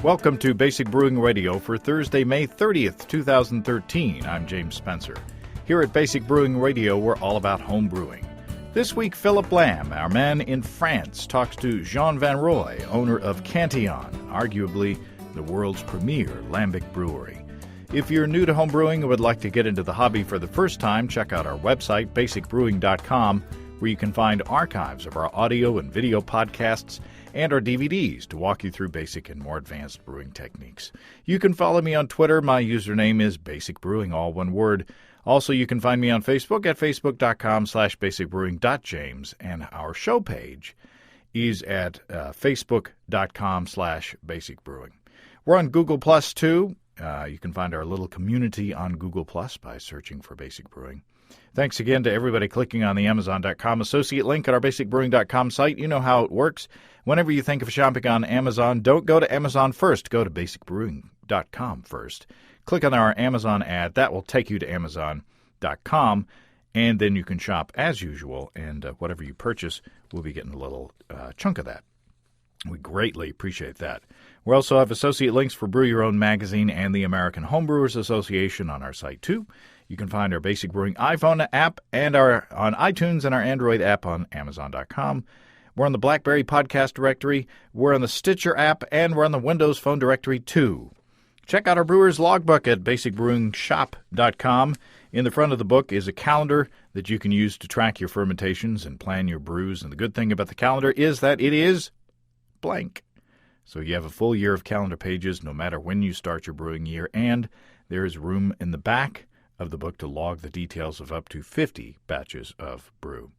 Welcome to Basic Brewing Radio for Thursday, May 30th, 2013. I'm James Spencer. Here at Basic Brewing Radio, we're all about home brewing. This week, Phillip Lamb, our man in France, talks to Jean Van Roy, owner of Cantillon, arguably the world's premier lambic brewery. If you're new to home brewing and would like to get into the hobby for the first time, check out our website, basicbrewing.com, where you can find archives of our audio and video podcasts and our DVDs to walk you through basic and more advanced brewing techniques. You can follow me on Twitter. My username is Basic Brewing, all one word. Also, you can find me on Facebook at facebook.com/basicbrewing.james, and our show page is at facebook.com/basicbrewing. We're on Google Plus, too. You can find our little community on Google Plus by searching for Basic Brewing. Thanks again to everybody clicking on the Amazon.com associate link at our basicbrewing.com site. You know how it works. Whenever you think of shopping on Amazon, don't go to Amazon first. Go to basicbrewing.com first. Click on our Amazon ad. That will take you to Amazon.com, and then you can shop as usual, and whatever you purchase, we'll be getting a little chunk of that. We greatly appreciate that. We also have associate links for Brew Your Own magazine and the American Homebrewers Association on our site, too. You can find our Basic Brewing iPhone app and on iTunes and our Android app on Amazon.com. We're on the BlackBerry podcast directory, we're on the Stitcher app, and we're on the Windows Phone directory, too. Check out our brewer's logbook at basicbrewingshop.com. In the front of the book is a calendar that you can use to track your fermentations and plan your brews. And the good thing about the calendar is that it is blank. So you have a full year of calendar pages no matter when you start your brewing year, and there is room in the back of the book to log the details of up to 50 batches of brew.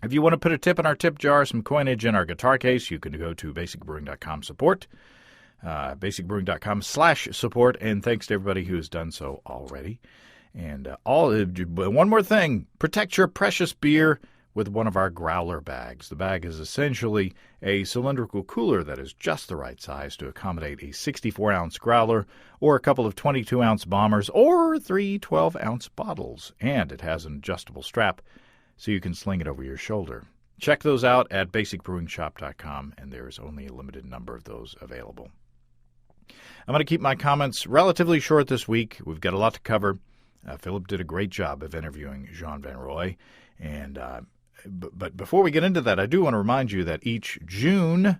If you want to put a tip in our tip jar, some coinage in our guitar case, you can go to basicbrewing.com support, basicbrewing.com/support, and thanks to everybody who has done so already. And one more thing, protect your precious beer with one of our growler bags. The bag is essentially a cylindrical cooler that is just the right size to accommodate a 64-ounce growler or a couple of 22-ounce bombers or 3 12-ounce bottles. And it has an adjustable strap so you can sling it over your shoulder. Check those out at basicbrewingshop.com, and there is only a limited number of those available. I'm going to keep my comments relatively short this week. We've got a lot to cover. Phillip did a great job of interviewing Jean Van Roy, and But before we get into that, I do want to remind you that each June,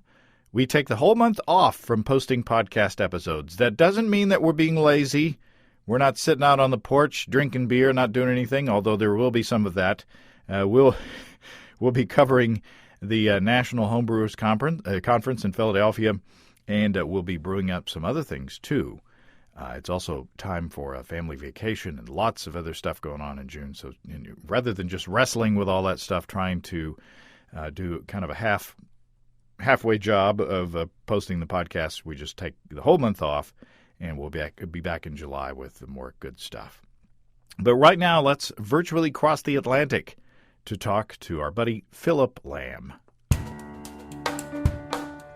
we take the whole month off from posting podcast episodes. That doesn't mean that we're being lazy. We're not sitting out on the porch drinking beer, not doing anything, although there will be some of that. We'll be covering the National Homebrewers Conference in Philadelphia, and we'll be brewing up some other things, too. It's also time for a family vacation and lots of other stuff going on in June. So rather than just wrestling with all that stuff, trying to do kind of a halfway job of posting the podcast, we just take the whole month off, and we'll be back in July with more good stuff. But right now, let's virtually cross the Atlantic to talk to our buddy Phillip Lamb.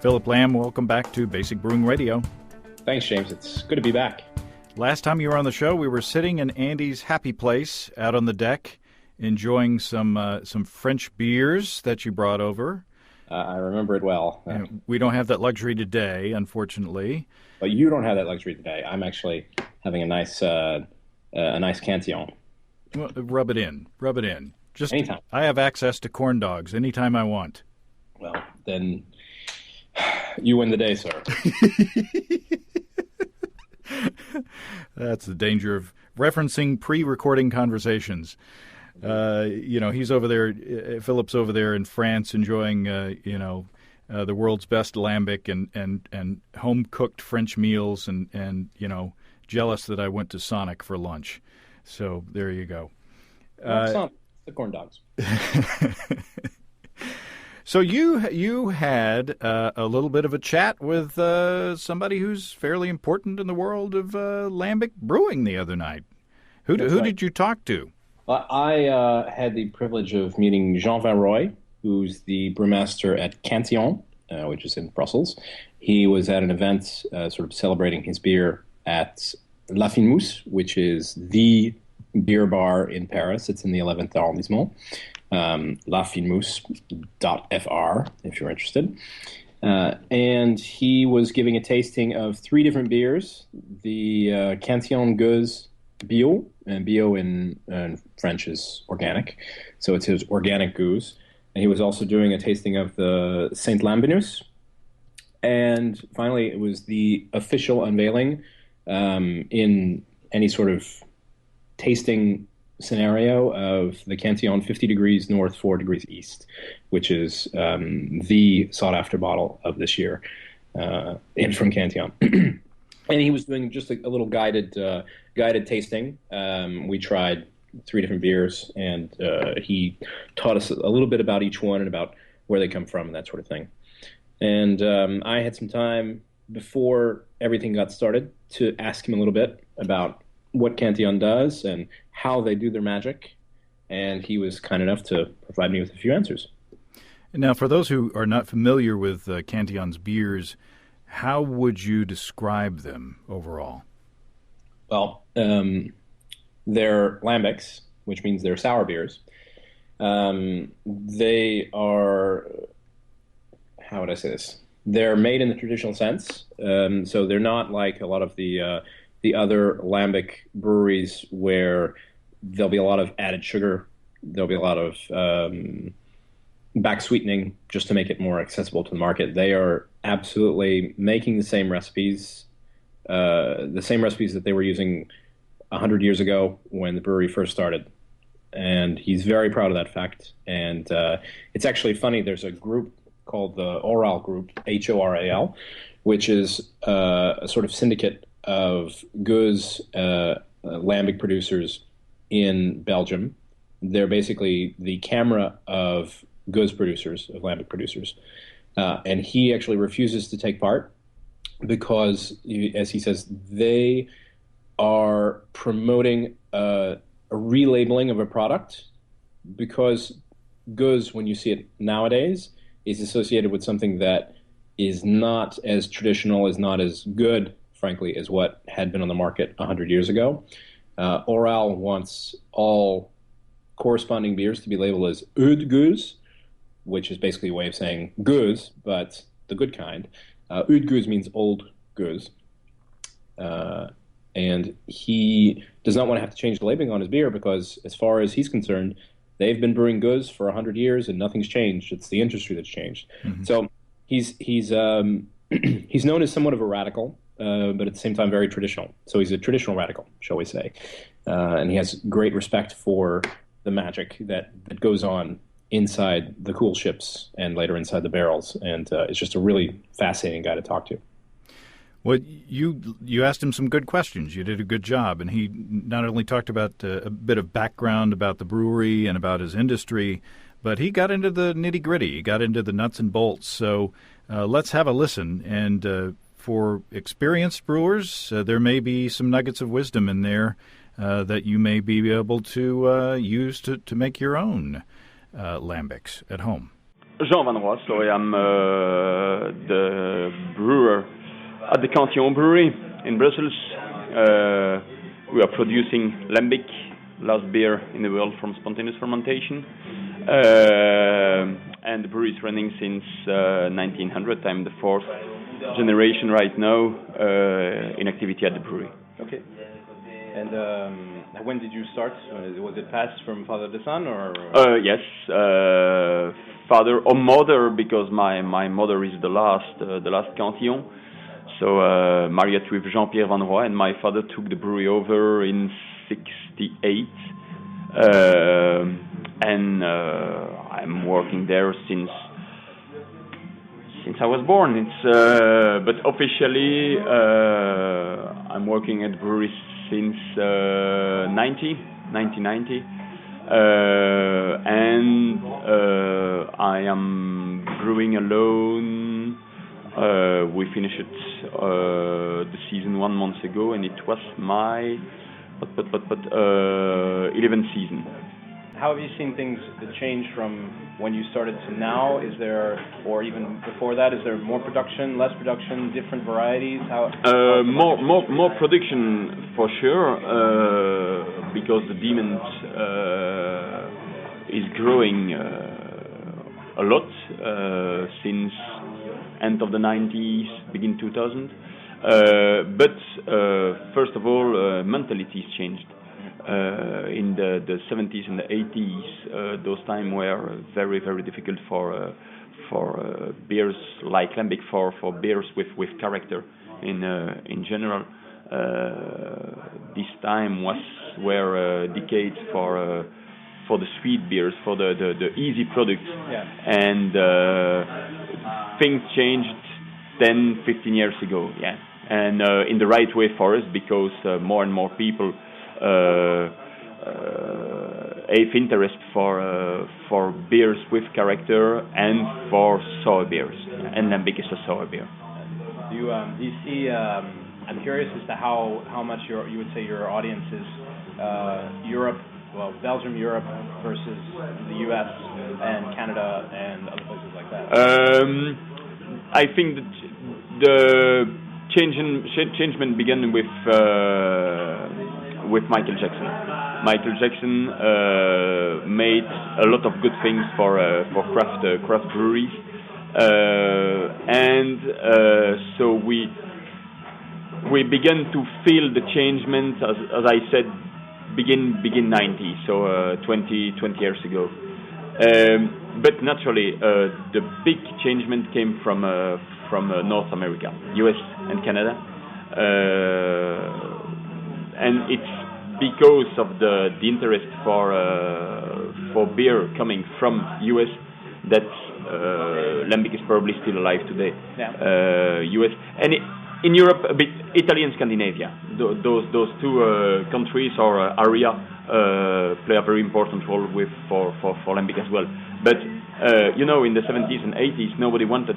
Phillip Lamb, welcome back to Basic Brewing Radio. Thanks, James. It's good to be back. Last time you were on the show, we were sitting in Andy's happy place out on the deck, enjoying some French beers that you brought over. I remember it well. We don't have that luxury today, unfortunately. But you don't have that luxury today. I'm actually having a nice Cantillon. Well, rub it in. Just anytime. I have access to corn dogs anytime I want. Well, then you win the day, sir. That's the danger of referencing pre-recording conversations. He's over there, Philip's over there in France enjoying, the world's best lambic and home-cooked French meals and jealous that I went to Sonic for lunch. So there you go. Sonic, the corn dogs. So you had a little bit of a chat with somebody who's fairly important in the world of lambic brewing the other night. Who did you talk to? I had the privilege of meeting Jean Van Roy, who's the brewmaster at Cantillon, which is in Brussels. He was at an event sort of celebrating his beer at La Fine Mousse, which is the beer bar in Paris. It's in the 11th arrondissement. Lafinemousse.fr if you're interested. And he was giving a tasting of three different beers: the Cantillon Gueuze Bio, and Bio in French is organic, so it's his organic goose. And he was also doing a tasting of the Saint Lambinus. And finally, it was the official unveiling in any sort of tasting scenario of the Cantillon 50 degrees north, 4 degrees east, which is the sought after bottle of this year, and from Cantillon. And he was doing just a little guided tasting. We tried three different beers, and he taught us a little bit about each one and about where they come from and that sort of thing. And I had some time before everything got started to ask him a little bit about what Cantillon does and how they do their magic. And he was kind enough to provide me with a few answers. Now, for those who are not familiar with Cantillon's beers, how would you describe them overall? Well, they're lambics, which means they're sour beers. They are, how would I say this? They're made in the traditional sense, so they're not like a lot of the other lambic breweries where there'll be a lot of added sugar, there'll be a lot of back sweetening just to make it more accessible to the market. They are absolutely making the same recipes that they were using 100 years ago when the brewery first started. And he's very proud of that fact. And it's actually funny, there's a group called the Oral Group, Horal, which is a sort of syndicate of Gueuze lambic producers in Belgium. They're basically the camera of Gueuze producers, of lambic producers. And he actually refuses to take part because, as he says, they are promoting a relabeling of a product, because Gueuze, when you see it nowadays, is associated with something that is not as traditional, is not as good, frankly, as what had been on the market 100 years ago. Oral wants all corresponding beers to be labeled as Oud Gueuze, which is basically a way of saying Gueuze, but the good kind. Oud Gueuze means old Gueuze. And he does not want to have to change the labeling on his beer because, as far as he's concerned, they've been brewing Gueuze for 100 years and nothing's changed. It's the industry that's changed. Mm-hmm. So he's he's known as somewhat of a radical, but at the same time very traditional. So he's a traditional radical, shall we say. And he has great respect for the magic that goes on inside the cool ships and later inside the barrels. And it's just a really fascinating guy to talk to. Well, you asked him some good questions. You did a good job. And he not only talked about a bit of background about the brewery and about his industry, but he got into the nitty-gritty. He got into the nuts and bolts. So let's have a listen. And for experienced brewers, there may be some nuggets of wisdom in there that you may be able to use to make your own lambics at home. Jean Van Roy, so I am the brewer at the Cantillon Brewery in Brussels. We are producing lambic, last beer in the world from spontaneous fermentation. And the brewery is running since 1900. I'm the fourth generation right now in activity at the brewery. Okay. And when did you start? Was it passed from father to son, or? Yes, father or mother, because my mother is the last Cantillon. So married with Jean-Pierre Van Roy, and my father took the brewery over in '68, and I'm working there since I was born. It's but officially I'm working at the brewery since 1990, and I am brewing alone. We finished the season 1 month ago, and it was my 11th season. How have you seen things change from when you started to now? Is there, or even before that, is there more production, less production, different varieties? More production for sure, because the demand is growing a lot since end of the 90s, begin 2000. But first of all, mentalities changed. In the 70s and the 80s, those times were very, very difficult for beers like lambic, for beers with character in general. This time were decades for the sweet beers, for the easy products, and things changed 10, 15 years ago, and in the right way for us, because more and more people have interest for beers with character and for sour beers, and lambic is a sour beer. Do you see? I'm curious as to how much you would say your audience is Europe, well, Belgium, Europe versus the U.S. and Canada and other places like that. I think that the changement began with Michael Jackson. Michael Jackson made a lot of good things for craft breweries, and so we began to feel the changement, as I said, begin 90s, so 20 years ago. But naturally, the big changement came from North America, US and Canada, and it's because of the interest for beer coming from US that lambic is probably still alive today. US and in Europe, a bit Italy and Scandinavia. Those two countries or area play a very important role for lambic as well. But in the 70s and 80s, nobody wanted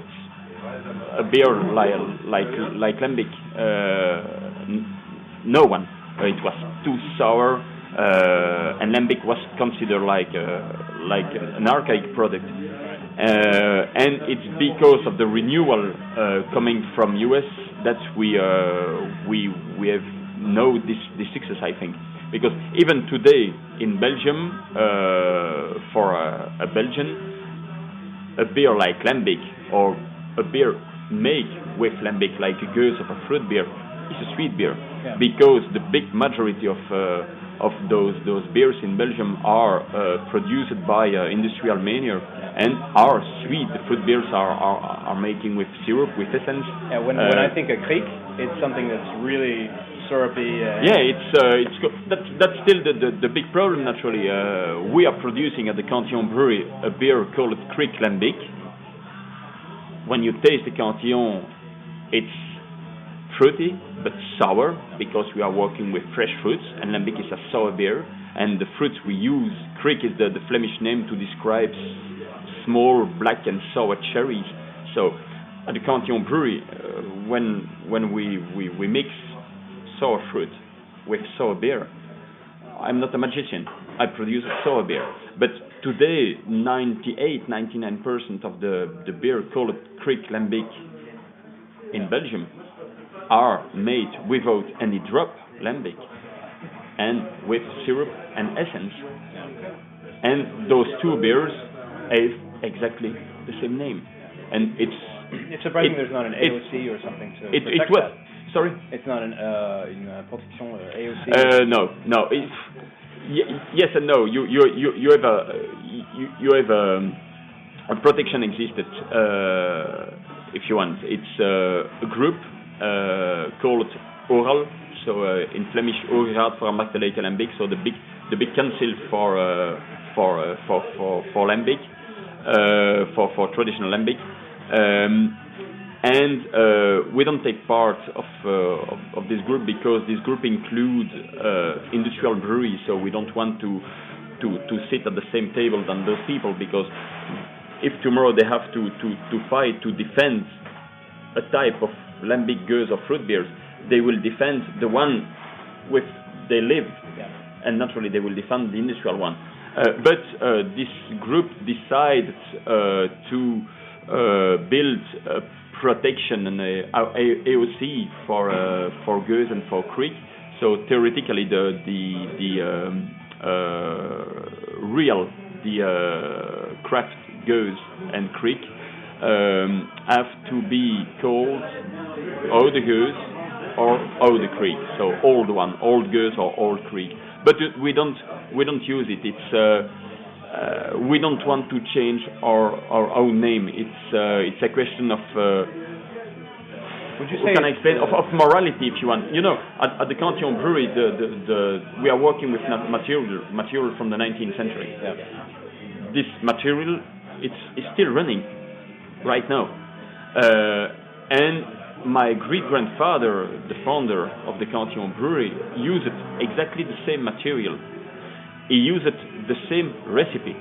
a beer like lambic. No one. It was too sour, and lambic was considered like an archaic product. And it's because of the renewal coming from US that we have know this success, I think. Because even today in Belgium, for a Belgian, a beer like lambic or a beer made with lambic, like a goose of a fruit beer, is a sweet beer, because the big majority of those beers in Belgium are produced by industrial manure and are sweet. The fruit beers are making with syrup, with essence. Yeah, when I think of Kriek, it's something that's really syrupy. That's still the big problem. Naturally, we are producing at the Cantillon brewery a beer called Kriek Lambic. When you taste the Cantillon, it's fruity but sour, because we are working with fresh fruits, and lambic is a sour beer, and the fruits we use, Kriek is the Flemish name to describe small black and sour cherries. So at the Cantillon brewery, when we mix sour fruit with sour beer, I'm not a magician, I produce a sour beer. But today 99% of the beer called Kriek Lambic in Belgium are made without any drop lambic and with syrup and essence. And those two beers have exactly the same name. And it's surprising there's not an AOC or something to protect that. Sorry? It's not an protection AOC? No. Yes and no. You have a protection existed, if you want. It's a group called Oral, so in Flemish Oorraad voor ambachtelijke lambic, so the big council for lambic, for traditional lambic, and we don't take part of this group, because this group includes industrial breweries, so we don't want to sit at the same table than those people, because if tomorrow they have to fight to defend a type of lambic goose or fruit beers, they will defend the one with they live, and naturally they will defend the industrial one. But this group decided to build a protection and a AOC for goose and for Kriek. So theoretically, the real craft goose and Kriek have to be called Eau de Gueuse or Eau de Creek, so old one, Old Gueuse or Old Creek. But we don't use it. It's we don't want to change our own name. It's a question of would you say can I explain of morality, if you want. You know, at the Cantillon brewery, we are working with material from the 19th century. Yeah. This material is still running right now, and my great-grandfather, the founder of the Cantillon brewery, used exactly the same material. He used the same recipe,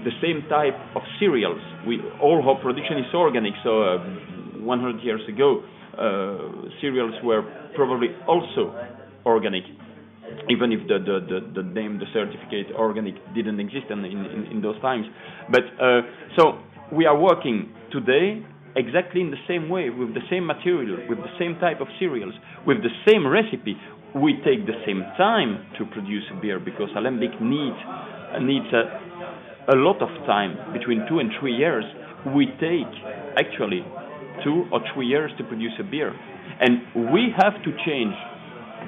the same type of cereals. All our production is organic, so 100 years ago, cereals were probably also organic, even if the name, the certificate organic didn't exist in those times. But so we are working today exactly in the same way, with the same material, with the same type of cereals, with the same recipe. We take the same time to produce a beer because lambic needs a lot of time, between 2 and 3 years. We take actually 2 or 3 years to produce a beer, and we have to change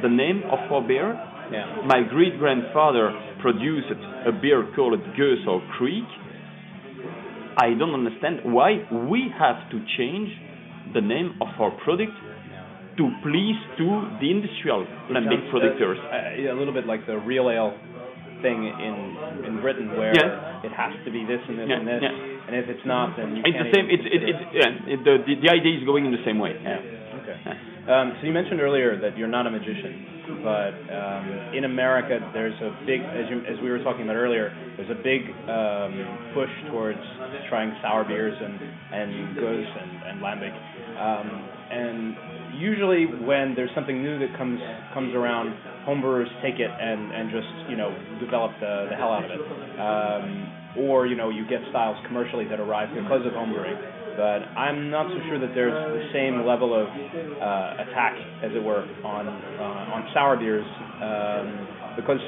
the name of our beer. Yeah. My great-grandfather produced a beer called Gueuse or Creek. I don't understand why we have to change the name of our product to please to the industrial lambic producers. A little bit like the real ale thing in Britain, where it has to be this and this and this, and if it's not, then you it's can't. The same. The idea is going in the same way. Yeah. Okay. So you mentioned earlier that you're not a magician, but in America there's a big, as we were talking about earlier, there's a big push towards trying sour beers and Gueuse and lambic, and usually when there's something new that comes around, homebrewers take it and just develop the hell out of it, or you get styles commercially that arrive because of homebrewing. But I'm not so sure that there's the same level of attack, as it were, on sour beers, because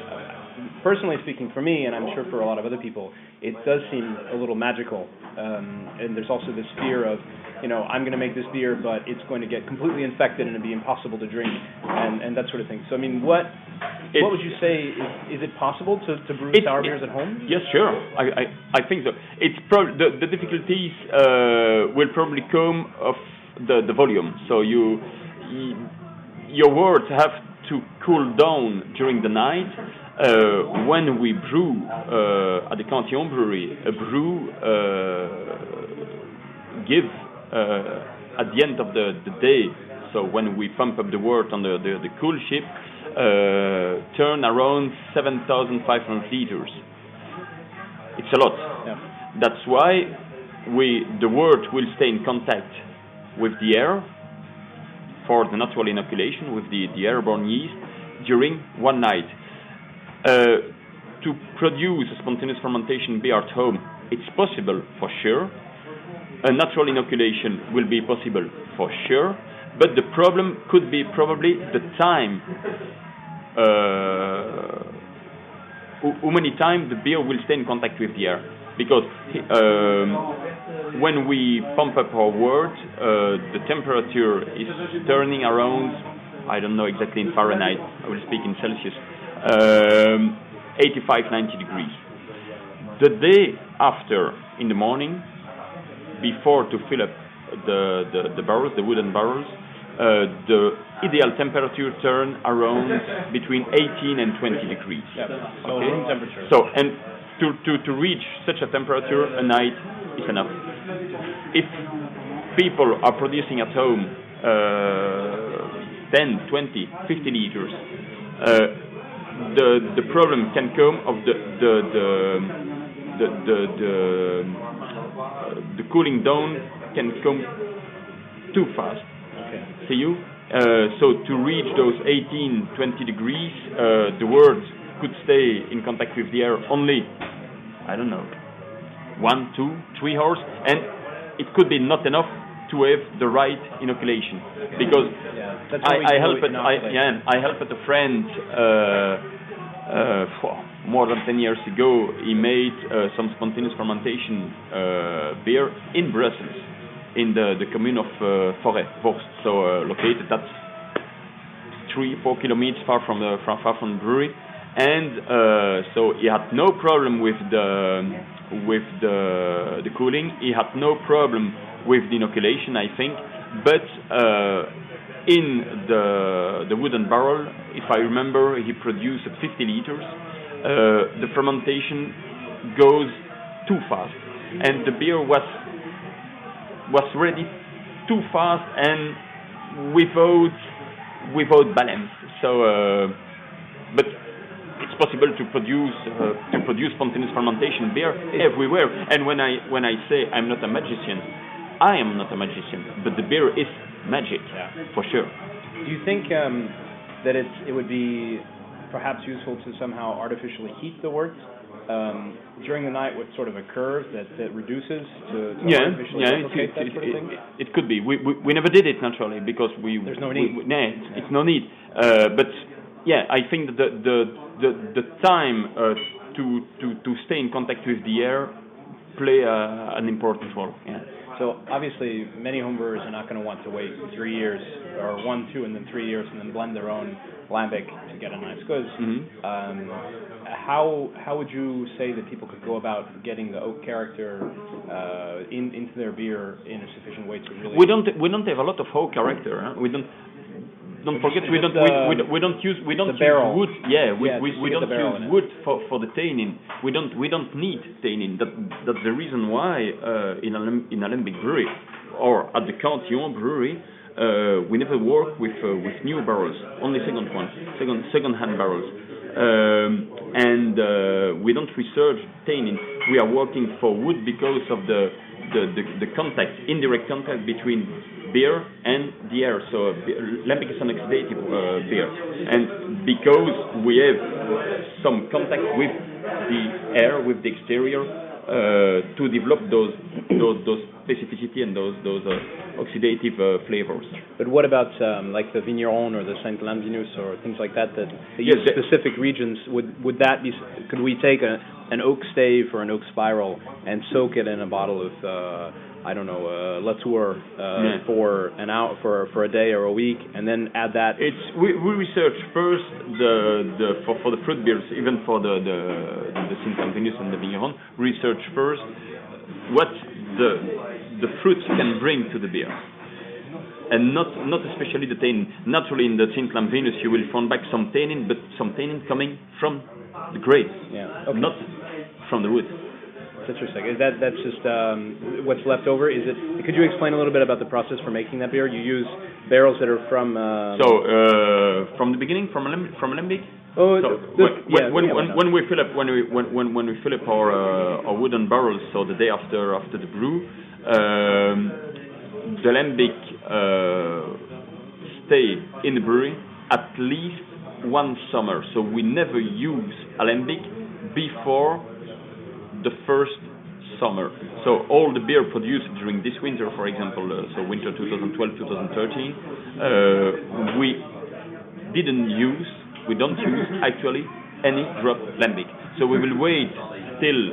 personally speaking, for me, and I'm sure for a lot of other people, it does seem a little magical, and there's also this fear of, I'm going to make this beer, but it's going to get completely infected and it'll be impossible to drink, and that sort of thing. So, I mean, what would you say, is it possible to brew sour beers at home? Yes, sure. I think so. It's the difficulties will probably come of the volume. So your words have to cool down during the night. When we brew at the Cantillon brewery, a brew give at the end of the day, so when we pump up the wort on the cool ship, turn around 7,500 liters. It's a lot. Yeah. That's why the wort will stay in contact with the air for the natural inoculation with the airborne yeast during one night. To produce a spontaneous fermentation beer at home, it's possible for sure. A natural inoculation will be possible for sure, but the problem could be probably the time. How many times the beer will stay in contact with the air? Because when we pump up our wort, the temperature is turning around, I don't know exactly in Fahrenheit, I will speak in Celsius, 85-90 degrees. The day after, in the morning, before to fill up the barrels, the wooden barrels, the ideal temperature turn around between 18 and 20 degrees. Yeah. So room temperature. So, and to reach such a temperature, a night is enough. If people are producing at home 10, 20, 50 liters, the problem can come of the cooling down can come too fast. Okay. See you? So to reach those 18, 20 degrees, the wort could stay in contact with the air only, I don't know, 1, 2, 3 hours, and it could be not enough to have the right inoculation, because I helped a friend more than 10 years ago. He made some spontaneous fermentation beer in Brussels, in the commune of Forêt, Vorst, so located at 3-4 kilometers far from the brewery, and so he had no problem with the cooling. He had no problem with the inoculation, I think, but in the wooden barrel, if I remember, he produced 50 liters. The fermentation goes too fast, and the beer was ready too fast and without balance. So, but it's possible to produce spontaneous fermentation beer everywhere. And when I say I'm not a magician, I am not a magician, but the beer is magic, for sure. Do you think that it would be perhaps useful to somehow artificially heat the wort during the night with sort of a curve that reduces to artificially replicate that sort of thing? It could be. We never did it naturally because there's no need. It's no need. But yeah, I think that the time to stay in contact with the air play an important role. Yeah. So obviously, many homebrewers are not going to want to wait 3 years, or 1, 2, and then 3 years, and then blend their own lambic to get a nice goods. Mm-hmm. How would you say that people could go about getting the oak character into their beer in a sufficient way to really? We don't have a lot of oak character. Huh? We don't. Don't forget, we don't use wood. Yeah, we don't use wood for the tannin. We don't need tannin. That's the reason why in a lambic brewery or at the Cantillon brewery we never work with new barrels, only second-hand barrels, and we don't research tannin. We are working for wood because of the indirect contact between beer and the air. So lambic is an oxidative beer, and because we have some contact with the air, with the exterior, to develop those specificity and those oxidative flavors. But what about like the Vigneron or the Saint Lambinus or things like that use specific regions? Would that be? Could we take an oak stave or an oak spiral and soak it in a bottle of Latour for an hour, for a day or a week, and then add that? We research first for the fruit beers, even for the Saint Lambinus and the Vigneron. Research first what the fruits can bring to the beer, and not especially the tannin. Naturally, in the Saint Lambinus, you will find back some tannin, but some tannin coming from the grape, not from the wood. That's interesting. That's just what's left over? Could you explain a little bit about the process for making that beer? You use barrels that are from. From the beginning, from lambic. Oh, so when we fill up our wooden barrels, so the day after the brew, the lambic stay in the brewery at least one summer. So we never use a lambic before the first summer. So all the beer produced during this winter, for example, so winter 2012-2013, we don't use actually any drop lambic. So we will wait till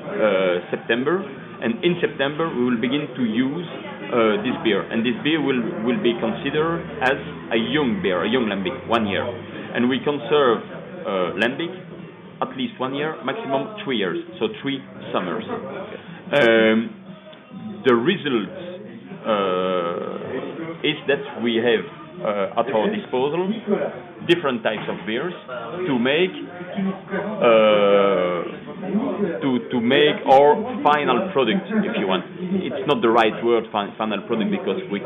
September, and in September we will begin to use this beer, and this beer will be considered as a young beer, a young lambic, 1 year, and we conserve lambic at least 1 year, maximum 3 years, so 3 summers. The result is that we have at our disposal different types of beers to make our final product, if you want. It's not the right word, final product, because we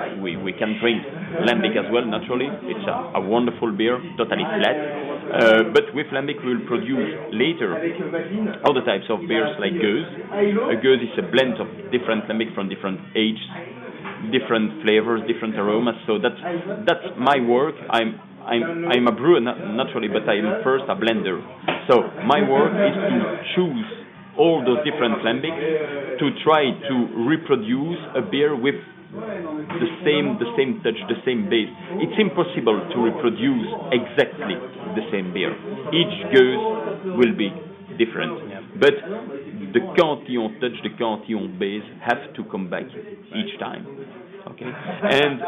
can drink lambic as well, naturally. It's a wonderful beer, totally flat. But with lambic we will produce later other types of beers like gueuze. A gueuze is a blend of different lambic from different ages, different flavors, different aromas. So that's my work. I'm a brewer naturally, but I'm first a blender. So my work is to choose all those different lambics to try to reproduce a beer with the same touch, the same base. It's impossible to reproduce exactly the same beer. Each gueuze will be different, but the Cantillon touch, the Cantillon base have to come back each time. Okay. And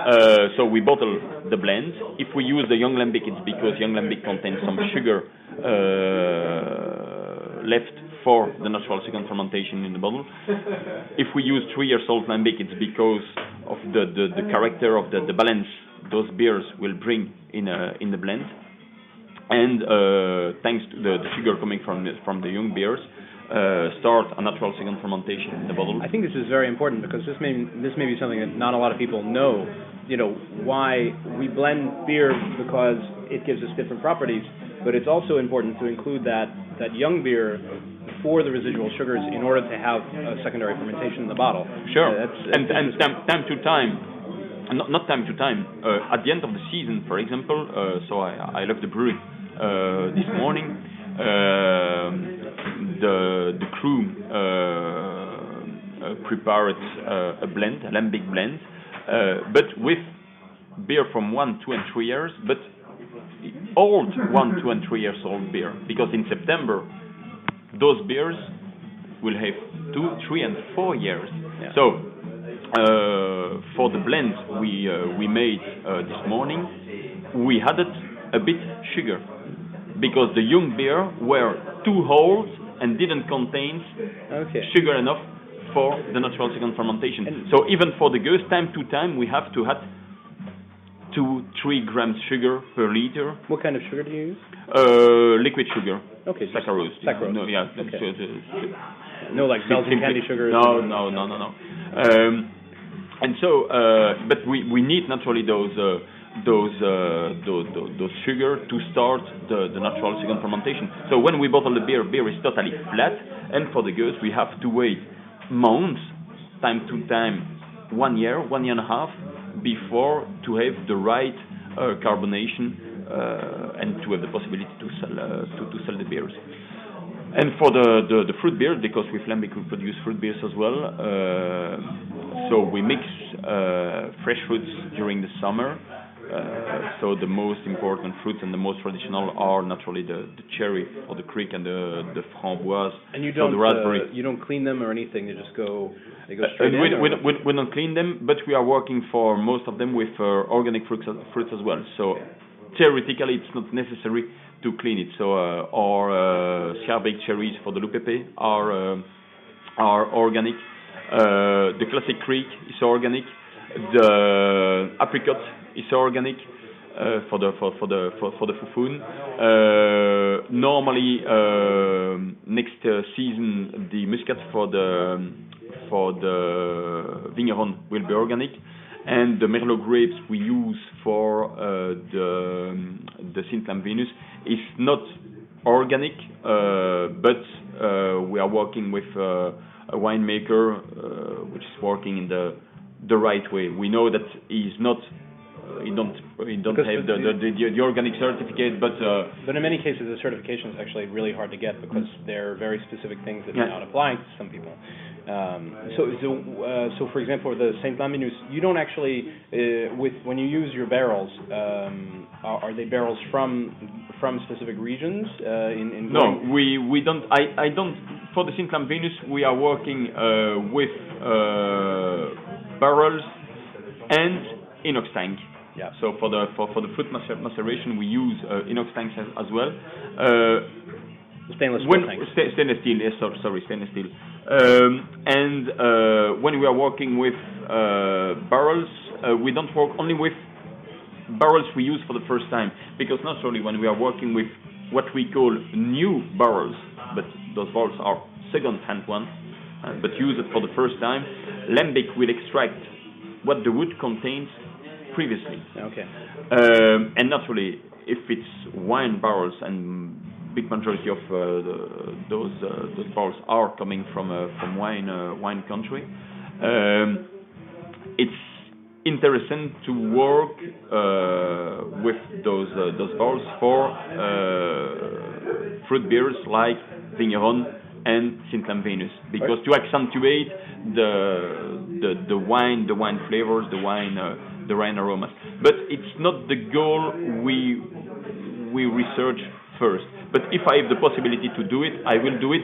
so we bottle the blend. If we use the young lambic, it's because young lambic contains some sugar left for the natural second fermentation in the bottle. If we use 3-year-old lambic, it's because of the character of the balance those beers will bring in the blend. And thanks to the sugar coming from the young beers, start a natural second fermentation in the bottle. I think this is very important because this may be something that not a lot of people know. You know, why we blend beer because it gives us different properties, but it's also important to include that young beer for the residual sugars in order to have a secondary fermentation in the bottle. Sure. And time to time. Not time to time. At the end of the season, for example, so I left the brewery this morning. The crew prepared a blend, a lambic blend, but with beer from 1, 2, and 3 years, but old 1, 2, and 3 years old beer, because in September those beers will have 2, 3, and 4 years. Yeah. So for the blend we made this morning, we added a bit sugar because the young beer were too old and didn't contain sugar enough for the natural second fermentation. And so even for the goose, time to time we have to add 2-3 grams sugar per liter. What kind of sugar do you use? Liquid sugar. Okay. Saccharose. Saccharose. No, yeah. Okay. No, like Belgian candy sugar. No. And so, but we need naturally those sugar to start the natural second fermentation. So when we bottle the beer is totally flat, and for the goose we have to wait months, time to time, 1 year, 1 year and a half, before to have the right carbonation and to have the possibility to sell the beers. And for the fruit beer, because with Lambic we produce fruit beers as well, so we mix fresh fruits during the summer. So the most important fruits and the most traditional are naturally the cherry or the crick and the framboise. And you don't the raspberry. You don't clean them or anything. They go straight in. We don't clean them, but we are working for most of them with organic fruits as well. So theoretically, it's not necessary to clean it. So our Schaerbeek cherries for the Loupepe are organic. The classic crick is organic. The apricot is organic for the Fufun. Normally, next season the muscat for the vigneron will be organic, and the Merlot grapes we use for the Saint Lamb Venus is not organic, but we are working with a winemaker which is working in the right way. We know that he's not. He don't have the organic certificate, but in many cases the certification is actually really hard to get because there are very specific things that are not applying to some people. So for example, the Saint Lamb, you don't actually when you use your barrels, are they barrels from specific regions? No, we don't. I don't. For the Saint Lamb Venus, we are working with barrels and inox tank. Yeah. So for the fruit maceration, we use inox tanks as well. Stainless steel tanks. Stainless steel. Yes, sorry, stainless steel. And when we are working with barrels, we don't work only with barrels we use for the first time, because naturally when we are working with what we call new barrels, but those barrels are second-hand ones, but use it for the first time, Lambic will extract what the wood contains previously. Okay. And naturally, if it's wine barrels, and big majority of those barrels are coming from wine country, it's interesting to work with those barrels for fruit beers like Vigneron and Saint Lamb Venus, because to accentuate the wine flavors, the wine aromas. But it's not the goal we research first. But if I have the possibility to do it, I will do it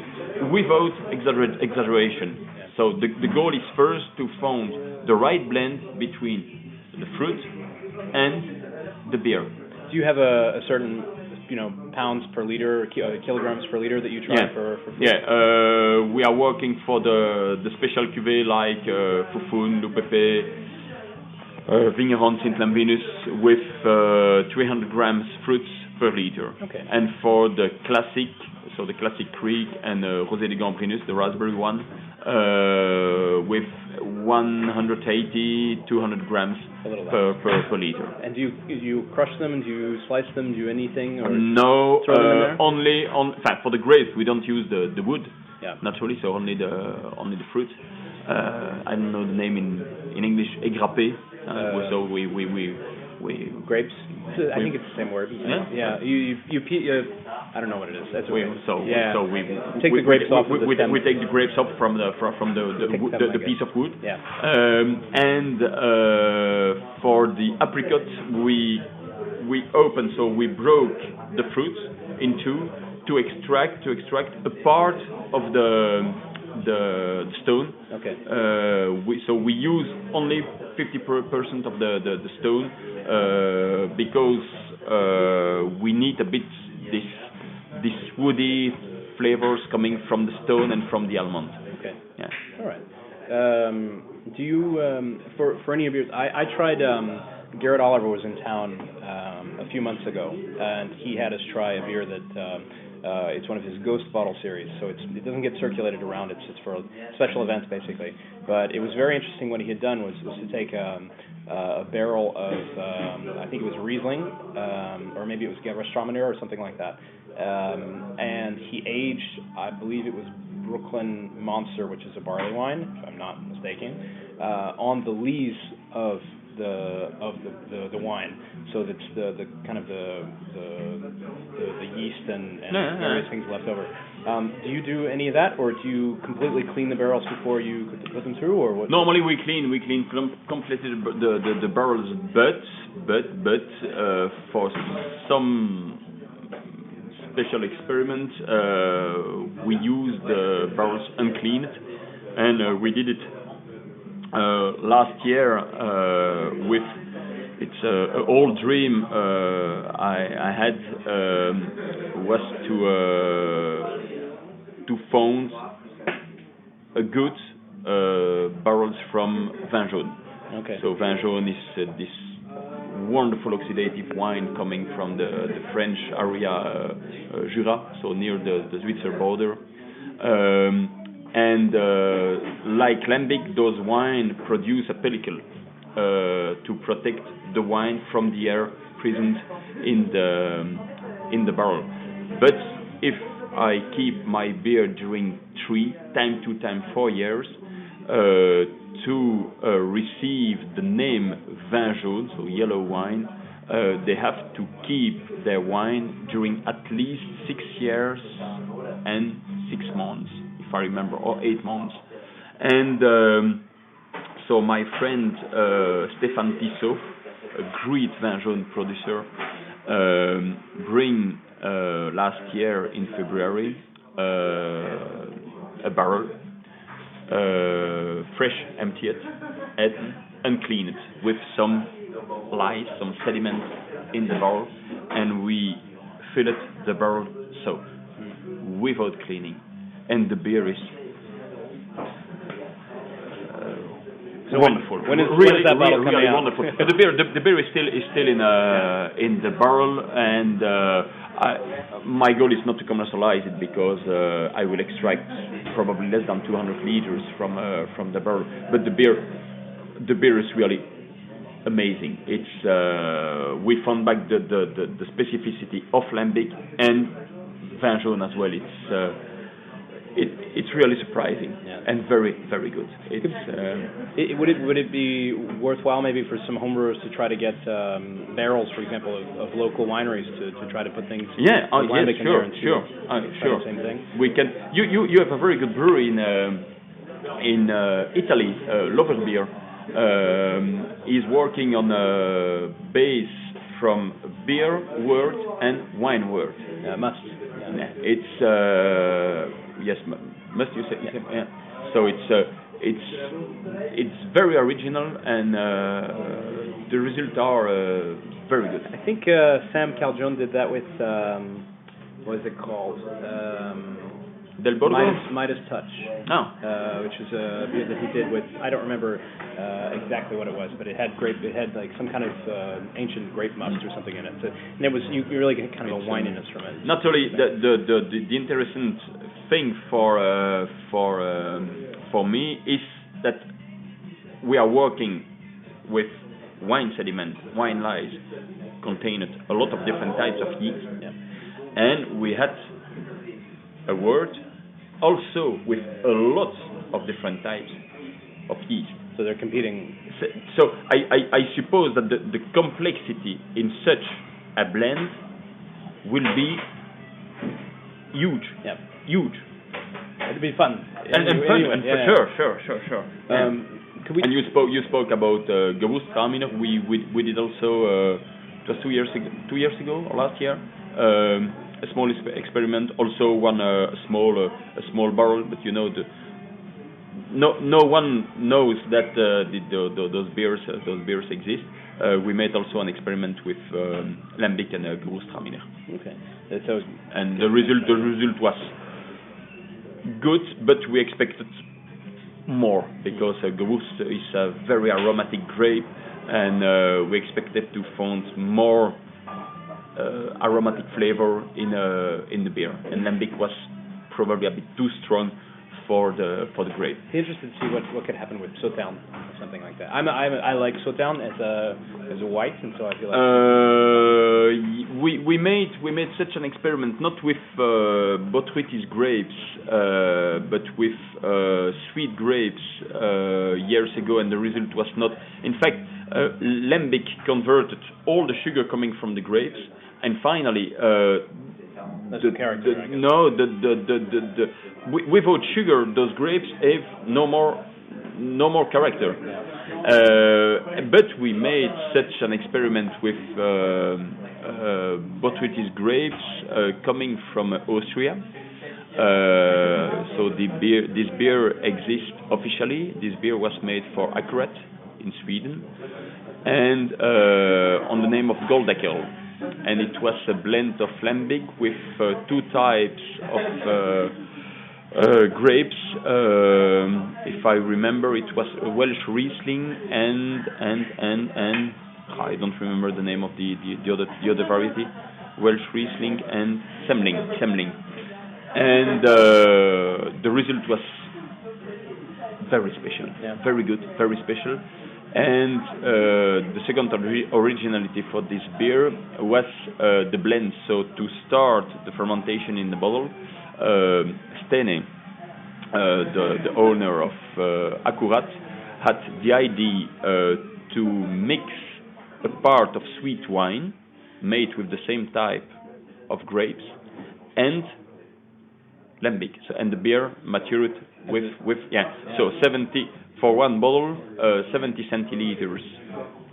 without exaggeration. Yeah. So the goal is first to find the right blend between the fruit and the beer. Do you have a certain, pounds per liter, kilograms per liter that you try for fruit? Yeah, we are working for the special cuvée like Foufoun, Loupepe, Vigneron, Saint Lambinus with 300 grams fruits per liter. Okay. And for the classic, so the classic Krieg and Rosé de Gambrinus, the raspberry one, with 180, 200 grams per liter. And do you crush them? Do you slice them? Do you anything? Or no, throw them in there? only for the grapes we don't use the wood. Yeah. Naturally, so only the fruit. I don't know the name in English, égrappé. So we grapes. I think it's the same word. Yeah. You I don't know what it is. That's okay. So we take the grapes off. We take the grapes off from the piece of wood. Yeah. And for the apricot we open. So we broke the fruit in two to extract a part of the stone. Okay. We use only 50% of the stone because we need a bit this woody flavors coming from the stone and from the almond. Okay. Yeah. All right. Do you for any of yours? I tried. Garrett Oliver was in town a few months ago, and he had us try a beer that. It's one of his Ghost bottle series, so it doesn't get circulated around. It's for special events basically. But it was very interesting. What he had done was to take a barrel of I think it was Riesling, or maybe it was Gewürztraminer or something like that, and he aged, I believe it was Brooklyn Monster, which is a barley wine, if I'm not mistaken, on the lees of the wine, so that's the kind of the yeast and various things left over. Do you do any of that, or do you completely clean the barrels before you put them through, or what? Normally we clean completely the barrels, but for some special experiment we use the barrels uncleaned, and we did it last year with it's an old dream I had was to find a good barrels from Vin Jaune. Okay. So Vin Jaune is this wonderful oxidative wine coming from the French area Jura, so near the Switzerland border. And like lambic, those wine produce a pellicle to protect the wine from the air present in the barrel. But if I keep my beer during 3 times 2 times 4 years to receive the name Vin Jaune, so yellow wine, they have to keep their wine during at least 6 years and 6 months. I remember, or 8 months. And so my friend Stéphane Tissot, a great Vin Jaune producer, bring last year in February a barrel, fresh emptied and uncleaned with some lice, some sediment in the barrel, and we filled the barrel so without cleaning. And the beer is wonderful. When is that bottle coming out? Wonderful. But the beer is still in the barrel, and my goal is not to commercialize it because I will extract probably less than 200 liters from the barrel. But the beer is really amazing. It's we found back the specificity of lambic and Vin Jaune as well. It's really surprising and very, very good. Would it be worthwhile maybe for some homebrewers to try to get barrels, for example, of local wineries to try to put things? Yeah, sure. Same thing. We can. You have a very good brewery in Italy, Loverbeer. Is working on a base from beer wort and wine wort. Must. Yeah. It's yes, must you say? Yeah. So it's very original, and the results are very good. I think Sam Caljoun did that with what is it called? Del Borgo? Midas Touch. Oh. Which is a beer that he did with, I don't remember exactly what it was, but it had like some kind of ancient grape must or something in it. So, and it was you really get kind of a wininess from it. Not only the interesting thing for me is that we are working with wine sediment, wine lies contained a lot of different types of yeast, and we had a word also with a lot of different types of yeast. So they're competing. So I suppose that the complexity in such a blend will be huge. Yeah. Huge. It'd be fun. And fun, anyway, and yeah. Sure. Could And you spoke about Gewürztraminer. We did also just 2 years ago or last year a small experiment. Also one a small barrel, but no one knows that those beers exist. We made also an experiment with lambic and Gewürztraminer. Okay. And the result was good, but we expected more because Gewürz is a very aromatic grape, and we expected to find more aromatic flavor in the beer. And lambic was probably a bit too strong for the grape. Be interested to see what could happen with Sauternes or something like that. I like Sauternes as a white, and so I feel like we made such an experiment not with Botrytis grapes, but with sweet grapes years ago, and the result was not. In fact, lambic converted all the sugar coming from the grapes, and finally. Without sugar, those grapes have no more character. But we made such an experiment with Botrytis grapes coming from Austria. So this beer exists officially. This beer was made for Akkurat in Sweden, and on the name of Goldakel. And it was a blend of lambic with two types of grapes. If I remember, it was a Welsh Riesling and I don't remember the name of the other variety. Welsh Riesling and Semling. And the result was very special, very good, very special. And the second originality for this beer was the blend. So to start the fermentation in the bottle, Stene, the owner of Akkurat, had the idea to mix a part of sweet wine made with the same type of grapes and lambic. So, and the beer matured with so 70. For one bottle, 70 centiliters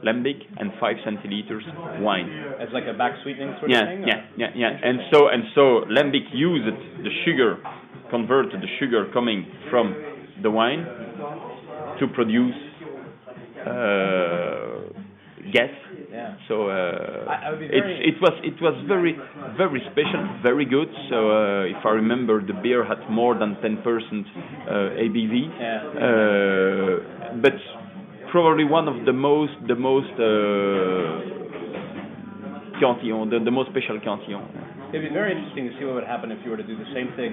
lambic and 5 centiliters wine. As like a back sweetening sort of thing? Yeah. And so lambic used the sugar, converted the sugar coming from the wine to produce gas. Yeah. So it was very, very special, very good. So if I remember, the beer had more than 10% ABV. Yeah. But probably one of the most Cantillon, the most special Cantillon. It'd be very interesting to see what would happen if you were to do the same thing,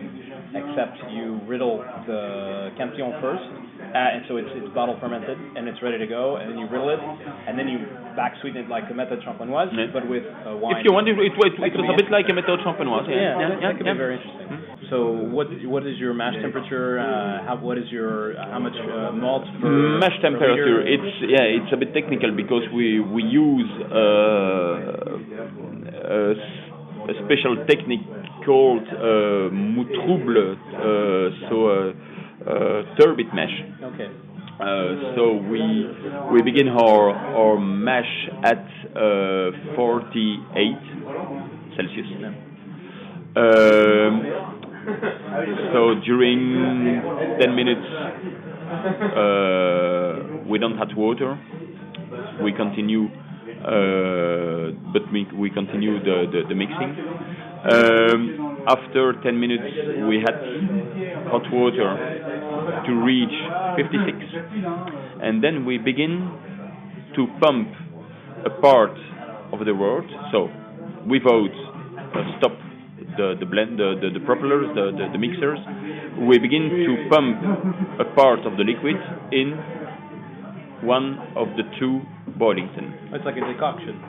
except you riddle the Cantillon first, and so it's bottle fermented and it's ready to go, and then you riddle it, and then you back sweeten it like a méthode champenoise, but with wine. If you want, it was a bit like a méthode champenoise. That could be very interesting. So what is your mash temperature? How much malt per mash temperature? It's a bit technical because we use a special technique called moutrouble, turbid mash. Okay. So we begin our mash at 48 Celsius. So during 10 minutes We don't add water. We continue, we continue the mixing. After 10 minutes, we had hot water to reach 56, and then we begin to pump a part of the wort. So, without stop the blend, the propellers, the mixers, we begin to pump a part of the liquid in one of the two boiling tins. It's like a decoction.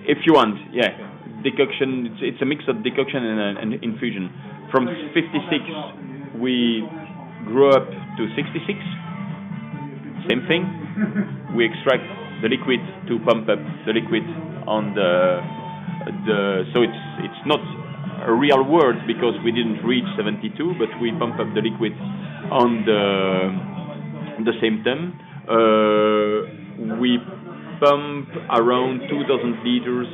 If you want, yeah. Decoction, it's a mix of decoction and infusion. From 56, we grew up to 66. Same thing. We extract the liquid to pump up the liquid on so it's not a real wort because we didn't reach 72, but we pump up the liquid on the same time. We pump around 2,000 liters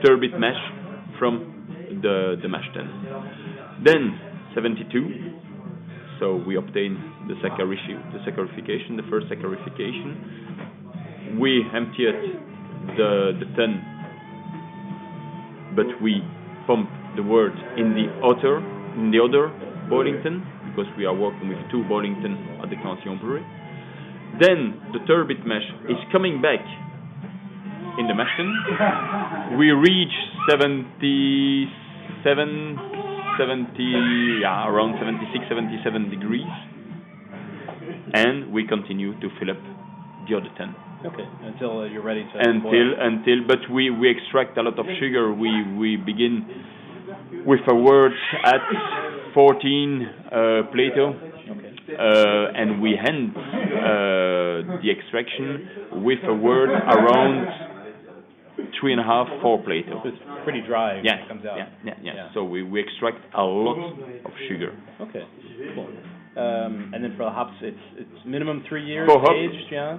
turbid mash from the mash tun. Then 72. So we obtain the saccharification, the first saccharification. We empty it the tun, but we pump the wort in the other boiling tun, because we are working with two boiling tun at the Cantillon brewery. Then the turbid mash is coming back in the mash tun. We reach around 76, 77 degrees, and we continue to fill up the other tun. Okay, until you're ready to but we extract a lot of sugar. We begin with a wort at 14 Plato, and we end the extraction with a wort around 3.5, 4 Plato. So it's pretty dry when it comes out. Yeah. So we extract a lot of sugar. Okay, cool. And then for the hops, it's minimum 3 years aged, yeah?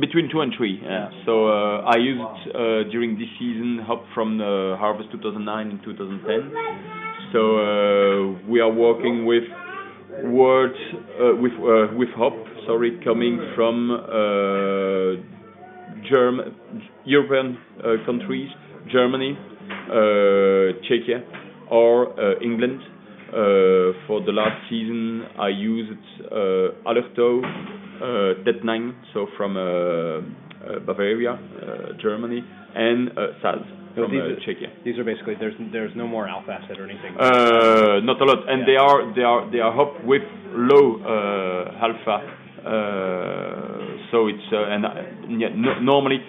Between 2 and 3. Yeah. So I used during this season hop from the harvest 2009 and 2010. So we are working with wort with hop. Coming from European countries, Germany, Czechia, or England. For the last season, I used Alerto, Tetnang, so from Bavaria, Germany, and Saz from Czechia. These are basically there's no more alpha acid or anything. Not a lot, and they are hop with low alpha. So it's normally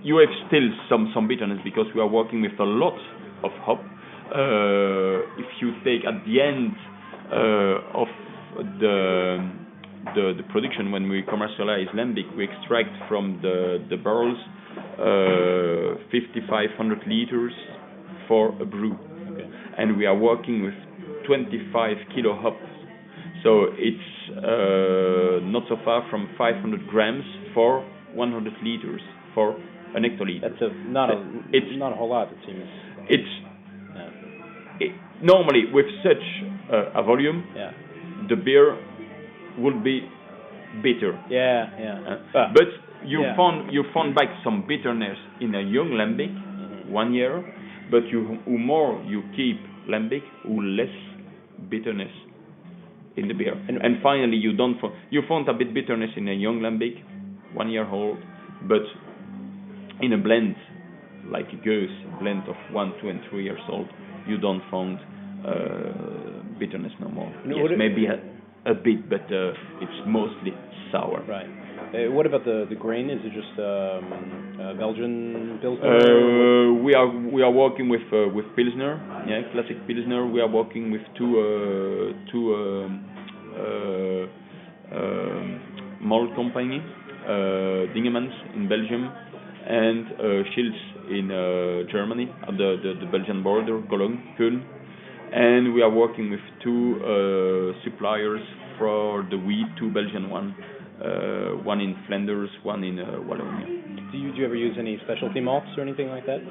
you have still some bitterness because we are working with a lot of hop. If you take at the end of the production, when we commercialize lambic, we extract from the barrels 5,500 liters for a brew, and we are working with 25 kilo hop. So it's not so far from 500 grams for 100 liters for an hectoliter. That's not a whole lot, it seems. Normally with such a volume, the beer would be bitter. But you found back some bitterness in a young lambic, 1 year. But who more you keep lambic, who less bitterness in the beer. And finally, you found a bit bitterness in a young lambic, 1 year old, but in a blend like a goose blend of 1, 2, and 3 years old, you don't find bitterness no more. Yes, maybe a bit, but it's mostly sour. Right. What about the grain? Is it just Belgian Pilsner? We are working with Pilsner, classic Pilsner. We are working with two malt company, Dingemans in Belgium and Schills in Germany at the Belgian border, Köln. And we are working with two suppliers for the wheat, two Belgian one in Flanders, one in Wallonia. Do you ever use any specialty malts or anything like that?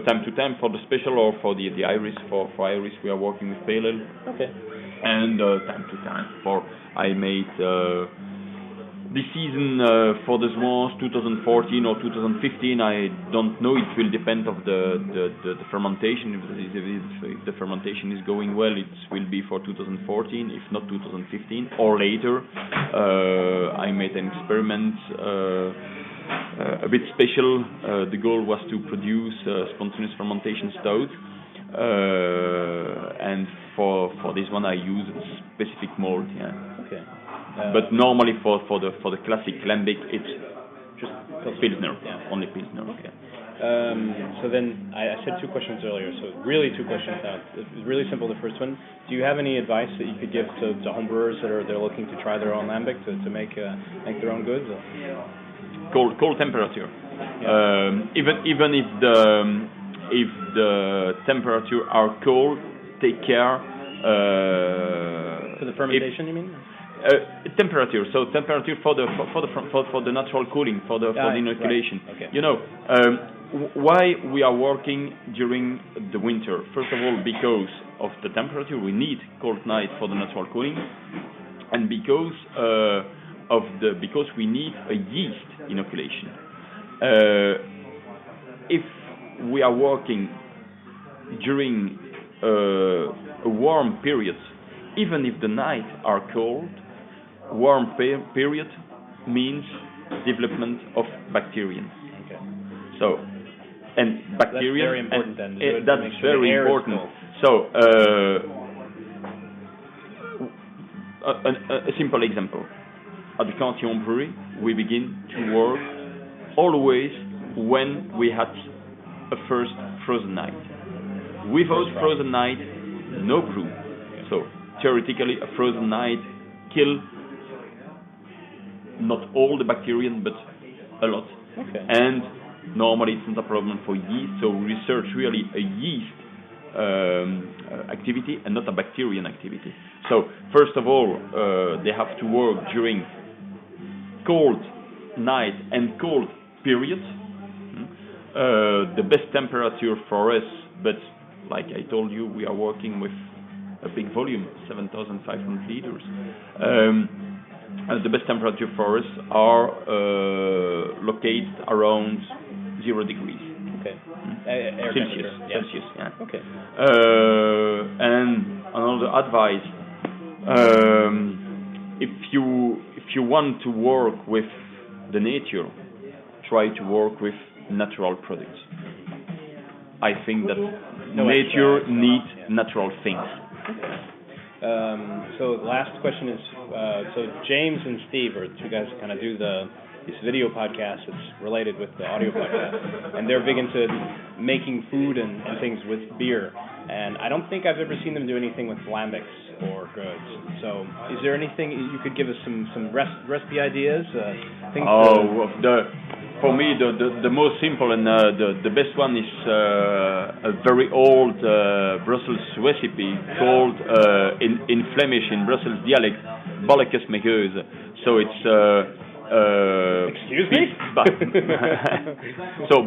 Time to time for the special or for the Iris. For Iris, we are working with pale ale. Okay. And time to time, I made this season for the Swans 2014 or 2015. I don't know. It will depend of the fermentation. If the fermentation is going well, it will be for 2014. If not, 2015 or later. I made an experiment. A bit special. The goal was to produce spontaneous fermentation stout, and for this one I use a specific malt. Yeah. Okay. But normally for the classic lambic, it's Just Pilsner. Yeah. Only Pilsner. Okay. So then I said two questions earlier, so really two questions now. It's really simple, the first one. Do you have any advice that you could give to homebrewers that they're looking to try their own lambic to make their own goods? Cold temperature. Yeah. Even if the temperature are cold, take care. For the fermentation, you mean? Temperature. So temperature for the natural cooling, for the inoculation. Right. Okay. You know, why we are working during the winter? First of all, because of the temperature, we need cold night for the natural cooling, and because we need a yeast inoculation. If we are working during a warm period, even if the nights are cold, warm period means development of bacterium. Okay. So, and bacterium, that's very important then. That's very important. So, a simple example. At the Cantillon brewery, we begin to work always when we had a first frozen night. Without frozen night, no brew. So theoretically, a frozen night kill not all the bacterium, but a lot. Okay. And normally it's not a problem for yeast. So we research really a yeast activity and not a bacterium activity. So first of all, they have to work during cold night and cold periods. The best temperature for us, but like I told you, we are working with a big volume, 7,500 liters. The best temperature for us are located around 0 degrees. Okay. Celsius. Yeah. Okay. And another advice: if you want to work with the nature, try to work with natural products. I think that nature needs natural things. So last question is, so James and Steve are two guys that kind of do this video podcast that's related with the audio podcast, and they're big into making food and things with beer. And I don't think I've ever seen them do anything with lambics or goods. So is there anything you could give us some recipe ideas? For me, the most simple and the best one is a very old Brussels recipe called in Flemish, in Brussels dialect, balletjes met geuze. So it's excuse me. So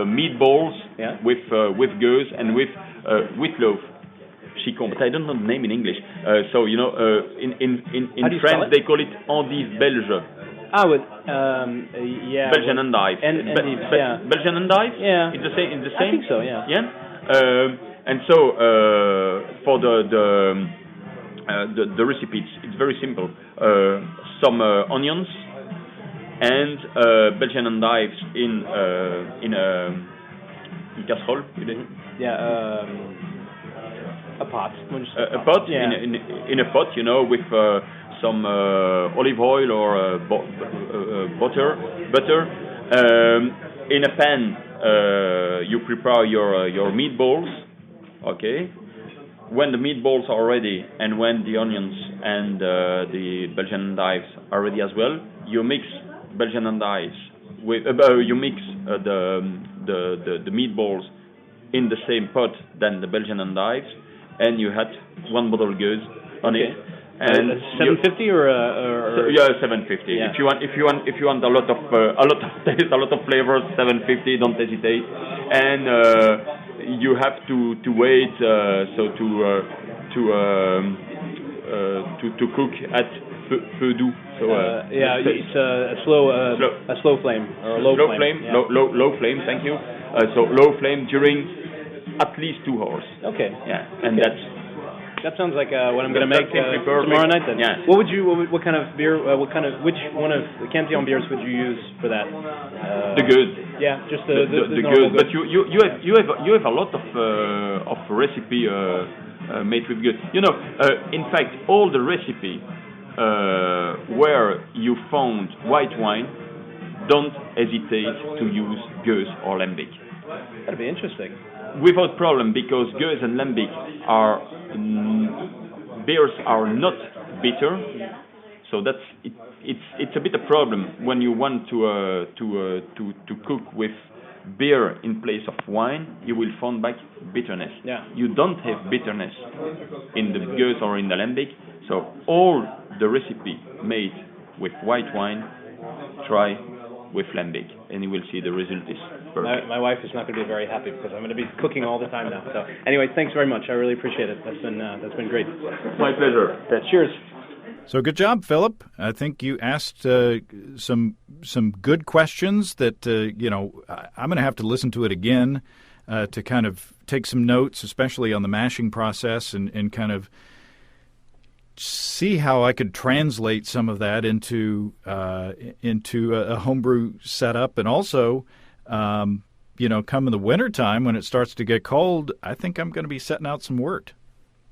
meatballs with geuze and with wheatloaf. Chicon, but I don't know the name in English. So you know, in France they call it endive belge. Yeah. Belgian endive. Belgian endive? Yeah. It's the same. I think so. Yeah. Yeah. And so for the recipe, it's very simple. Some onions and Belgian endives in a casserole. Yeah. A pot. A pot. Yeah. In a pot, you know, with some olive oil or butter. In a pan, you prepare your meatballs. Okay. When the meatballs are ready, and when the onions and the Belgian endives are ready as well, you mix Belgian endives with you mix the meatballs in the same pot than the Belgian endives, and you add 1 bottle geuze on it. And 750 or 750. Yeah. If you want a lot of taste, a lot of flavors, 750. Don't hesitate. And you have to wait to cook at feu doux. So it's a slow flame or a low flame. Yeah. Low flame. Thank you. So low flame during at least 2 hours. Okay. Yeah, and okay. That sounds like what I'm going to make tomorrow night. Then. Yeah. What kind of beer? Which one of the Cantillon beers would you use for that? The good. Yeah, just the good. But you have a lot of recipe made with good. In fact, all the recipe where you found white wine, don't hesitate to use Gueuze or lambic. That'd be interesting. Without problem, because Gueuze and lambic are beers are not bitter, so that's it. It's a bit a problem when you want to cook with beer in place of wine. You will find back bitterness. Yeah. You don't have bitterness in the Gueuze or in the lambic. So all the recipe made with white wine, try with lambic, and you will see the result is perfect. My wife is not going to be very happy because I'm going to be cooking all the time now. So anyway, thanks very much. I really appreciate it. That's been great. My pleasure. Cheers. So good job, Philip. I think you asked some good questions that I'm going to have to listen to it again to kind of take some notes, especially on the mashing process, and kind of see how I could translate some of that into a homebrew setup. And also, come in the wintertime when it starts to get cold, I think I'm going to be setting out some wort.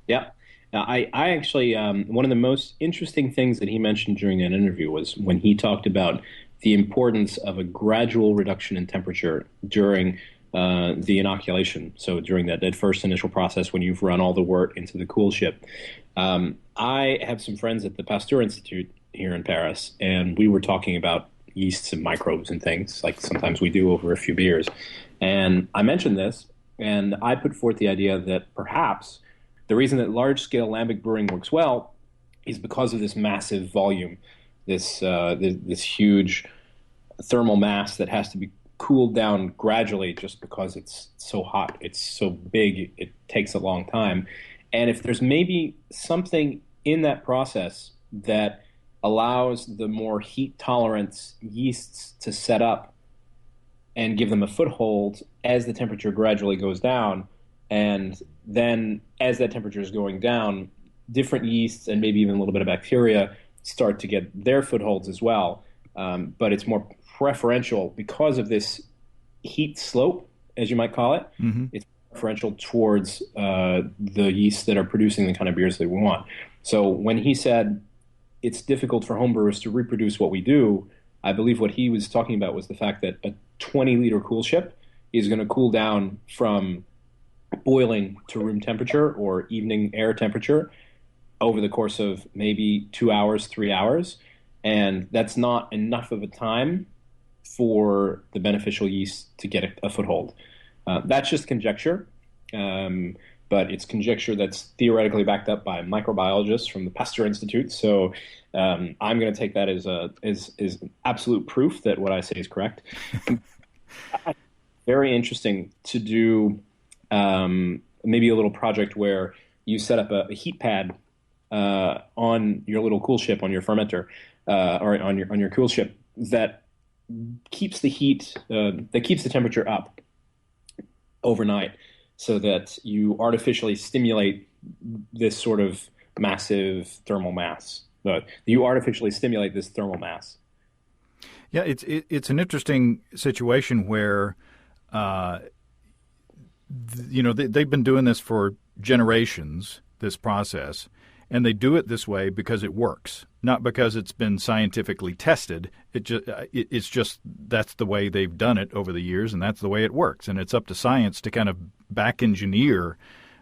Yeah. I actually, one of the most interesting things that he mentioned during that interview was when he talked about the importance of a gradual reduction in temperature during the inoculation. So during that first initial process when you've run all the wort into the cool ship. I have some friends at the Pasteur Institute here in Paris, and we were talking about yeasts and microbes and things, like sometimes we do over a few beers. And I mentioned this, and I put forth the idea that perhaps the reason that large-scale lambic brewing works well is because of this massive volume, this huge thermal mass that has to be cooled down gradually just because it's so hot, it's so big, it takes a long time. And if there's maybe something in that process that allows the more heat-tolerant yeasts to set up and give them a foothold as the temperature gradually goes down, and then as that temperature is going down, different yeasts and maybe even a little bit of bacteria start to get their footholds as well. But it's more preferential because of this heat slope, as you might call it. Mm-hmm. It's preferential towards the yeasts that are producing the kind of beers that we want. So when he said it's difficult for homebrewers to reproduce what we do, I believe what he was talking about was the fact that a 20-liter cool ship is going to cool down from boiling to room temperature or evening air temperature over the course of maybe 2 hours, 3 hours. And that's not enough of a time for the beneficial yeast to get a foothold. That's just conjecture, but it's conjecture that's theoretically backed up by microbiologists from the Pasteur Institute. So I'm going to take that as absolute proof that what I say is correct. Very interesting to do maybe a little project where you set up a heat pad on your little cool ship, on your fermenter, or on your cool ship that keeps the heat, that keeps the temperature up overnight, so that you artificially stimulate this sort of massive thermal mass. You artificially stimulate this thermal mass. Yeah, it's an interesting situation where, they've been doing this for generations, this process, and they do it this way because it works, not because it's been scientifically tested. It's just that's the way they've done it over the years, and that's the way it works. And it's up to science to kind of back engineer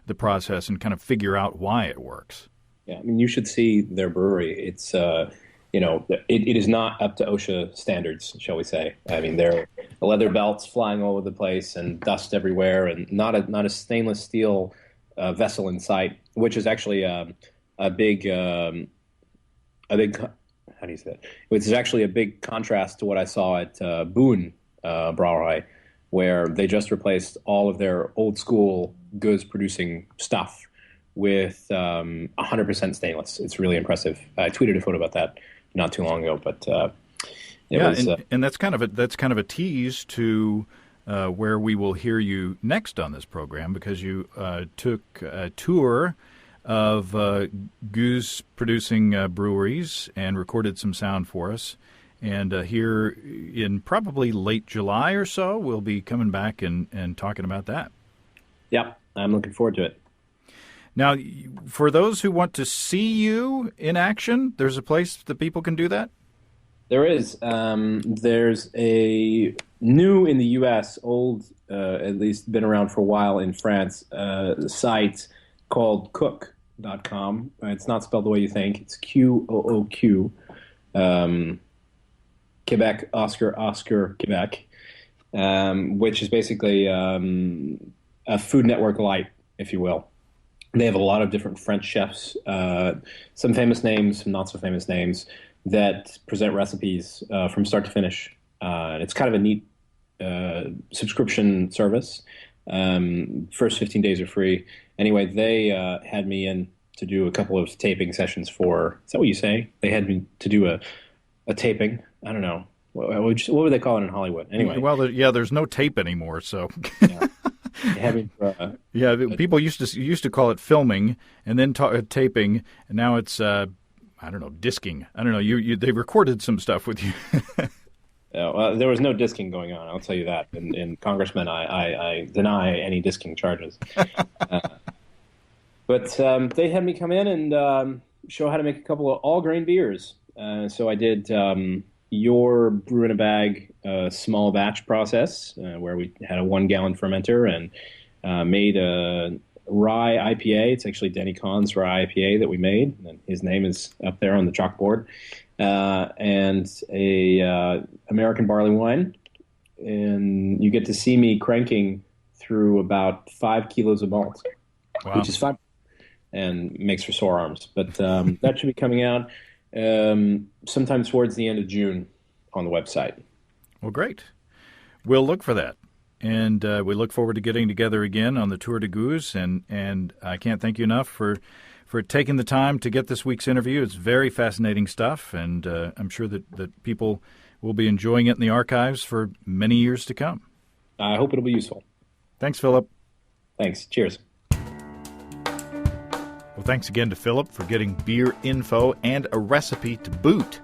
the process and kind of figure out why it works. Yeah, I mean, you should see their brewery. It's it is not up to OSHA standards, shall we say. I mean, there are leather belts flying all over the place and dust everywhere, and not a stainless steel vessel in sight, which is actually a big how do you say that? It's actually a big contrast to what I saw at Boone Brauerei, where they just replaced all of their old school goods producing stuff with 100% stainless. It's really impressive. I tweeted a photo about that not too long ago, but and that's kind of a tease to where we will hear you next on this program, because you took a tour of Goose producing breweries and recorded some sound for us. And here in probably late July or so, we'll be coming back and talking about that. Yep, I'm looking forward to it. Now, for those who want to see you in action, there's a place that people can do that? There is. There's a new in the U.S., old, at least been around for a while in France, site called cook.com. It's not spelled the way you think. It's Qooq. Quebec, Oscar, Quebec, which is basically a Food Network light, if you will. They have a lot of different French chefs, some famous names, some not so famous names, that present recipes from start to finish. It's kind of a neat subscription service. First 15 days are free. Anyway, they had me in to do a couple of taping sessions for, is that what you say? They had me to do a taping. I don't know. What would they call it in Hollywood? Anyway. Well, there's no tape anymore, so. Yeah. People used to call it filming and then taping, and now it's I don't know, disking. I don't know. They recorded some stuff with you. There was no disking going on. I'll tell you that. And Congressman, I deny any disking charges. But they had me come in and show how to make a couple of all grain beers. So I did your brew in a bag small batch process where we had a 1 gallon fermenter and made a rye IPA. It's actually Denny Kahn's rye IPA that we made. And his name is up there on the chalkboard. And a American barley wine. And you get to see me cranking through about 5 kilos of malt, which is 5, and makes for sore arms. But that should be coming out sometime towards the end of June on the website. Well, great. We'll look for that. And we look forward to getting together again on the Tour de Goose. And I can't thank you enough for taking the time to get this week's interview. It's very fascinating stuff, and I'm sure that people will be enjoying it in the archives for many years to come. I hope it'll be useful. Thanks, Philip. Thanks. Cheers. Well, thanks again to Philip for getting beer info and a recipe to boot.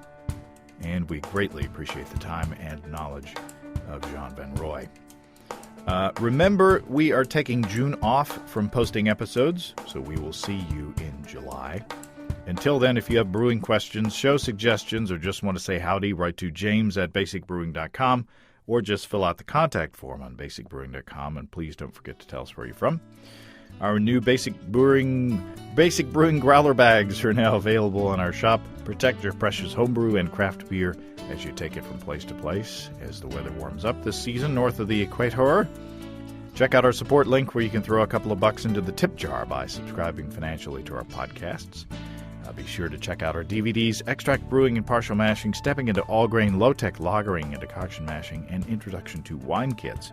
And we greatly appreciate the time and knowledge of Jean Van Roy. Remember, we are taking June off from posting episodes, so we will see you in July. Until then, if you have brewing questions, show suggestions, or just want to say howdy, write to james@basicbrewing.com, or just fill out the contact form on basicbrewing.com, and please don't forget to tell us where you're from. Our new Basic Brewing growler bags are now available in our shop. Protect your precious homebrew and craft beer as you take it from place to place. As the weather warms up this season north of the equator, check out our support link where you can throw a couple of bucks into the tip jar by subscribing financially to our podcasts. Be sure to check out our DVDs, Extract Brewing and Partial Mashing, Stepping into All-Grain Low-Tech Lagering and Decoction Mashing, and Introduction to Wine Kits.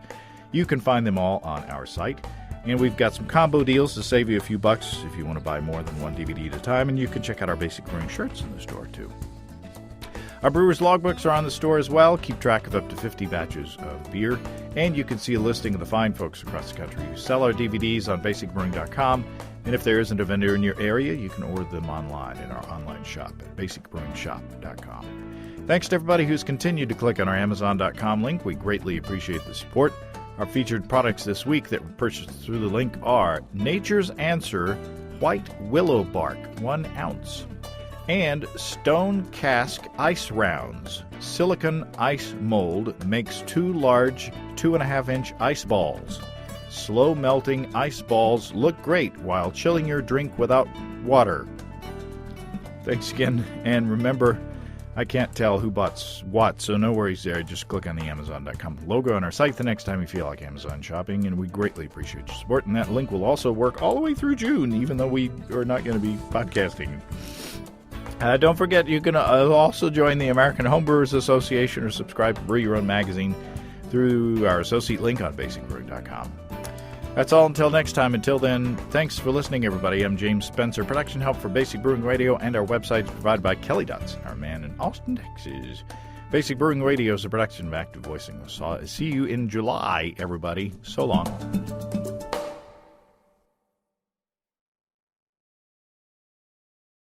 You can find them all on our site. And we've got some combo deals to save you a few bucks if you want to buy more than one DVD at a time. And you can check out our Basic Brewing shirts in the store, too. Our Brewers Logbooks are on the store as well. Keep track of up to 50 batches of beer. And you can see a listing of the fine folks across the country who sell our DVDs on basicbrewing.com. And if there isn't a vendor in your area, you can order them online in our online shop at basicbrewingshop.com. Thanks to everybody who's continued to click on our Amazon.com link. We greatly appreciate the support. Our featured products this week that were purchased through the link are Nature's Answer White Willow Bark, 1 ounce, and Stone Cask Ice Rounds. Silicon ice mold makes 2 large 2.5-inch ice balls. Slow melting ice balls look great while chilling your drink without water. Thanks again, and remember, I can't tell who bought what, so no worries there. Just click on the Amazon.com logo on our site the next time you feel like Amazon shopping, and we greatly appreciate your support. And that link will also work all the way through June, even though we are not going to be podcasting. Don't forget, you can also join the American Homebrewers Association or subscribe to Brew Your Own magazine through our associate link on basicbrewing.com. That's all until next time. Until then, thanks for listening, everybody. I'm James Spencer. Production help for Basic Brewing Radio and our website is provided by Kelly Dutz, our man in Austin, Texas. Basic Brewing Radio is a production of Active Voicing. See you in July, everybody. So long.